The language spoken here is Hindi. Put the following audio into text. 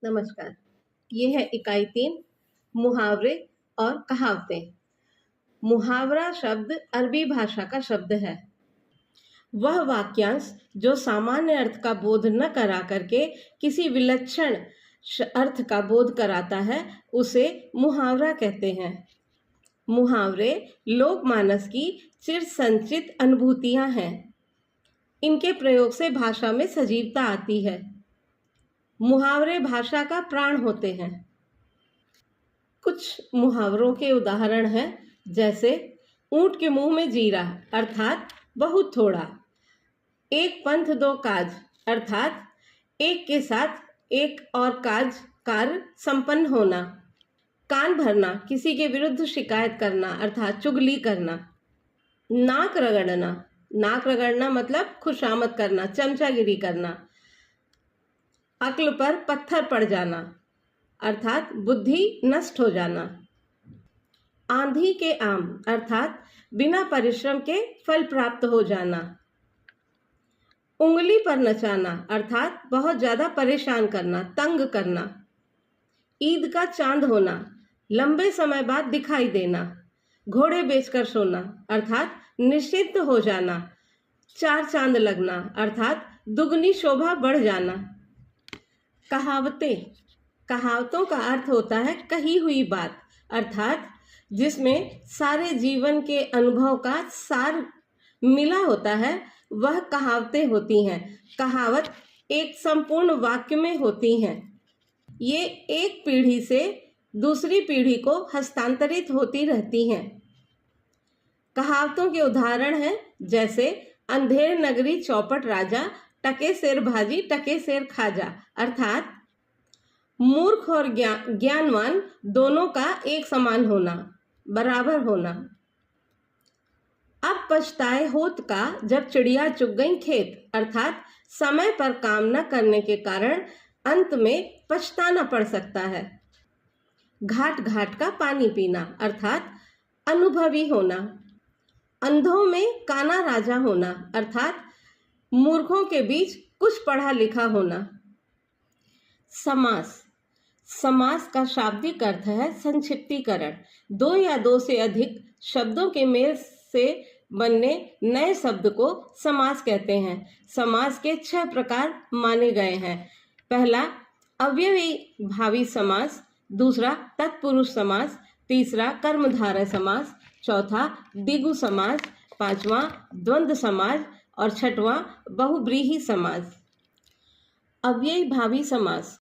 नमस्कार। ये है इकाई 3 मुहावरे और कहावतें। मुहावरा शब्द अरबी भाषा का शब्द है। वह वाक्यांश जो सामान्य अर्थ का बोध न करा करके किसी विलक्षण अर्थ का बोध कराता है, उसे मुहावरा कहते हैं। मुहावरे लोकमानस की चिर संचित अनुभूतियां हैं। इनके प्रयोग से भाषा में सजीवता आती है। मुहावरे भाषा का प्राण होते हैं। कुछ मुहावरों के उदाहरण हैं, जैसे ऊंट के मुंह में जीरा अर्थात बहुत थोड़ा, एक पंथ दो काज अर्थात एक के साथ एक और कार्य संपन्न होना, कान भरना किसी के विरुद्ध शिकायत करना अर्थात चुगली करना, नाक रगड़ना मतलब खुशामद करना, चमचागिरी करना, अक्ल पर पत्थर पड़ जाना अर्थात बुद्धि नष्ट हो जाना, आंधी के आम अर्थात बिना परिश्रम के फल प्राप्त हो जाना, उंगली पर नचाना अर्थात बहुत ज्यादा परेशान करना, तंग करना, ईद का चांद होना, लंबे समय बाद दिखाई देना, घोड़े बेचकर सोना अर्थात निश्चिंत हो जाना, चार चांद लगना अर्थात दुगनी शोभा बढ़ जाना। कहावतों का अर्थ होता है कही हुई बात, अर्थात जिसमें सारे जीवन के अनुभव का सार मिला होता है, वह कहावतें होती हैं। कहावत एक संपूर्ण वाक्य में होती हैं। ये एक पीढ़ी से दूसरी पीढ़ी को हस्तांतरित होती रहती हैं। कहावतों के उदाहरण हैं, जैसे अंधेर नगरी चौपट राजा, टके शेर भाजी टके शेर खाजा अर्थात मूर्ख और ज्ञानवान दोनों का एक समान होना, बराबर होना। अब पछताए होत का जब चिड़िया चुग गई खेत अर्थात समय पर काम न करने के कारण अंत में पछताना पड़ सकता है। घाट घाट का पानी पीना अर्थात अनुभवी होना। अंधों में काना राजा होना अर्थात मूर्खों के बीच कुछ पढ़ा लिखा होना। समास का शाब्दिक अर्थ है संक्षिप्तीकरण। दो या दो से अधिक शब्दों के मेल से बनने नए शब्द को समास कहते हैं। समास के 6 प्रकार माने गए हैं। पहला अव्ययी भावी समास, दूसरा तत्पुरुष समास, तीसरा कर्मधारय समास, चौथा द्विगु समास, पांचवा द्वंद्व समास और छठवां बहुब्रीहि समास। अव्ययी भावी समास